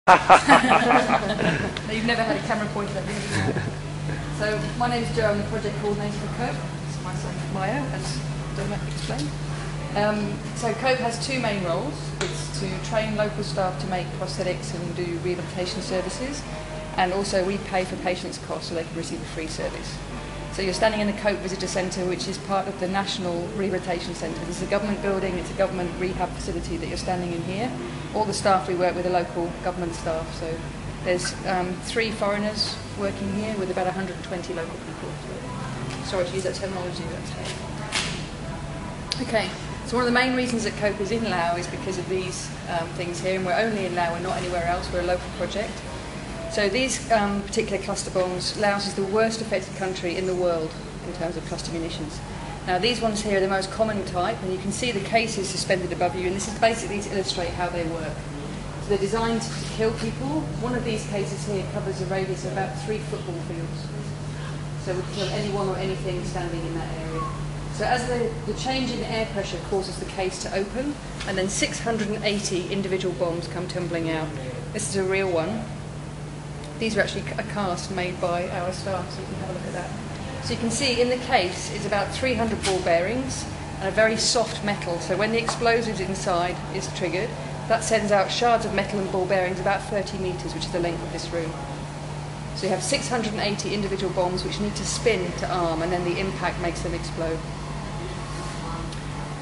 You've never had a camera pointed at you. So my name is Jo, I'm the project coordinator for Cope. This is my son Maya, as Donna explained. So Cope has two main roles. It's to train local staff to make prosthetics and do rehabilitation services, and also we pay for patients' costs so they can receive a free service. So you're standing in the Cope Visitor Centre, which is part of the National Rehabilitation Centre. This is a government building, it's a government rehab facility that you're standing in here. All the staff we work with are local government staff, so there's 3 foreigners working here with about 120 local people. Sorry to use that terminology, okay, so one of the main reasons that Cope is in Laos is because of these things here, and we're only in Laos, we're not anywhere else, we're a local project. So these particular cluster bombs, Laos is the worst affected country in the world in terms of cluster munitions. Now these ones here are the most common type, and you can see the cases suspended above you, and this is basically to illustrate how they work. So they're designed to kill people. One of these cases here covers a radius of about 3 football fields. So we can kill anyone or anything standing in that area. So as the change in air pressure causes the case to open, and then 680 individual bombs come tumbling out. This is a real one. These are actually a cast made by our staff, so you can have a look at that. So you can see in the case is about 300 ball bearings and a very soft metal. So when the explosives inside is triggered, that sends out shards of metal and ball bearings about 30 metres, which is the length of this room. So you have 680 individual bombs which need to spin to arm, and then the impact makes them explode.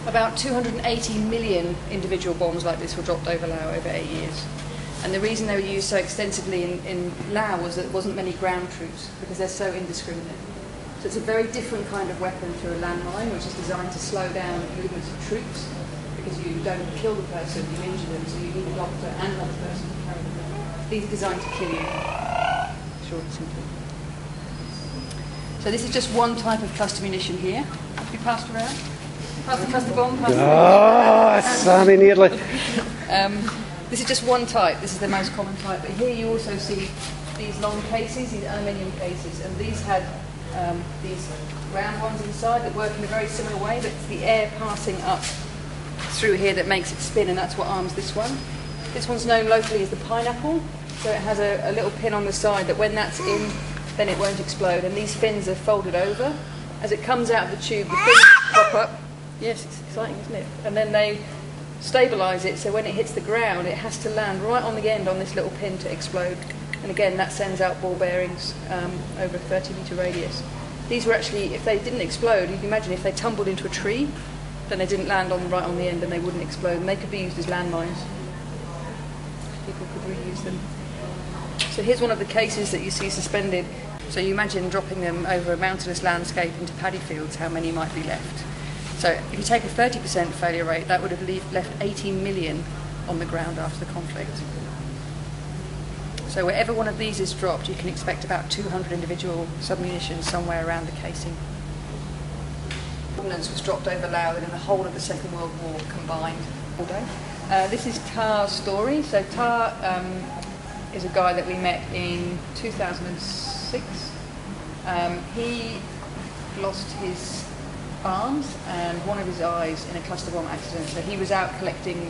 About 280 million individual bombs like this were dropped over Laos over 8 years. And the reason they were used so extensively in Laos was that there wasn't many ground troops, because they're so indiscriminate. So it's a very different kind of weapon to a landmine, which is designed to slow down movements of troops, because you don't kill the person, you injure them, so you need a doctor and another person to carry them. These are designed to kill you. Short and simple. So this is just one type of cluster munition here. Be passed around. Pass the cluster bomb. Sammy nearly. This is just one type. This is the most common type. But here you also see these long cases, these aluminium cases, and these had these round ones inside that work in a very similar way, but it's the air passing up through here that makes it spin, and that's what arms this one. This one's known locally as the pineapple, so it has a little pin on the side that when that's in, then it won't explode, and these fins are folded over. As it comes out of the tube, the fins pop up. Yes, it's exciting, isn't it? And then they stabilise it, so when it hits the ground, it has to land right on the end on this little pin to explode. And again, that sends out ball bearings over a 30-metre radius. These were actually, if they didn't explode, you can imagine if they tumbled into a tree, then they didn't land right on the end and they wouldn't explode, and they could be used as landmines. People could reuse them. So here's one of the cases that you see suspended. So you imagine dropping them over a mountainous landscape into paddy fields, how many might be left. So if you take a 30% failure rate, that would have left 18 million on the ground after the conflict. So wherever one of these is dropped, you can expect about 200 individual submunitions somewhere around the casing. Ordnance was dropped over Laos and in the whole of the Second World War combined all day. This is Tar's story. So Tar is a guy that we met in 2006. He lost his arms and one of his eyes in a cluster bomb accident. So he was out collecting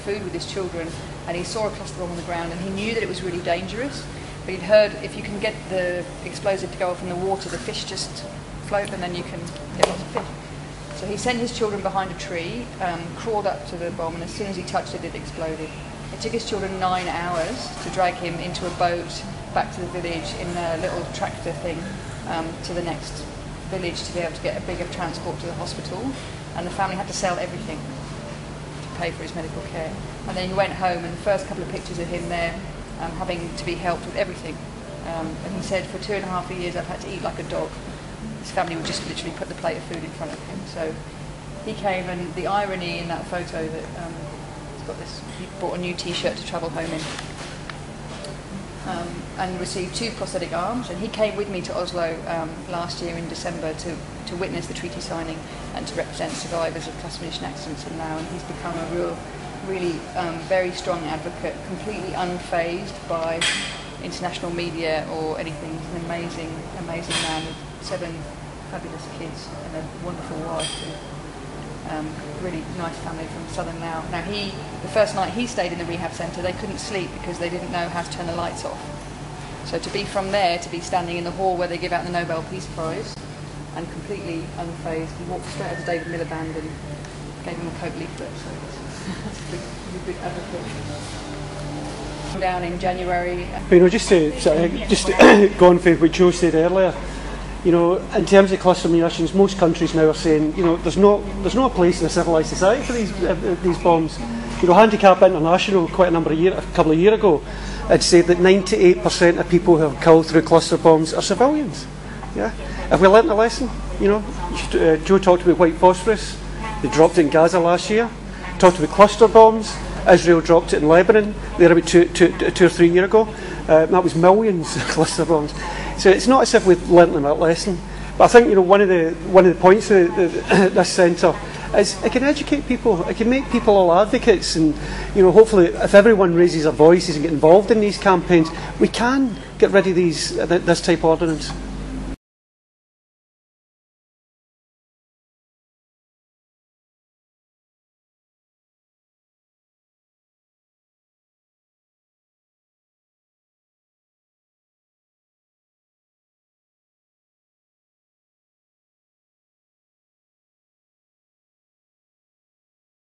food with his children, and he saw a cluster bomb on the ground, and he knew that it was really dangerous, but he'd heard if you can get the explosive to go off in the water, the fish just float and then you can get lots of fish. So he sent his children behind a tree, crawled up to the bomb, and as soon as he touched it, it exploded. It took his children 9 hours to drag him into a boat back to the village in a little tractor thing to the next village to be able to get a bigger transport to the hospital, and the family had to sell everything to pay for his medical care. And then he went home, and the first couple of pictures of him there having to be helped with everything. And he said, for 2.5 years I've had to eat like a dog. His family would just literally put the plate of food in front of him. So he came, and the irony in that photo that he's got this, he bought a new t-shirt to travel home in. And received 2 prosthetic arms, and he came with me to Oslo last year in December to witness the treaty signing and to represent survivors of cluster munition accidents in Laos, and he's become a really very strong advocate, completely unfazed by international media or anything. He's an amazing man with 7 fabulous kids and a wonderful wife. really nice family from southern Laos. Now the first night he stayed in the rehab centre, they couldn't sleep because they didn't know how to turn the lights off. So to be from there, to be standing in the hall where they give out the Nobel Peace Prize, and completely unfazed, he walked straight over to David Miliband and gave him a Cope leaflet. So that's a big advocate. Down in January. Just to go on for what Joe said earlier, in terms of cluster munitions, most countries now are saying, there's no a place in a civilised society for these bombs. Handicap International, a couple of years ago, had said that 98% of people who are killed through cluster bombs are civilians. Yeah, have we learnt a lesson? Joe talked about white phosphorus. They dropped it in Gaza last year. Talked about cluster bombs. Israel dropped it in Lebanon there about two or 3 years ago. That was millions of cluster bombs. So it's not as if we've learnt them that lesson. But I think one of the points of this centre is it can educate people. It can make people all advocates, and hopefully if everyone raises their voices and get involved in these campaigns, we can get rid of this type of ordnance.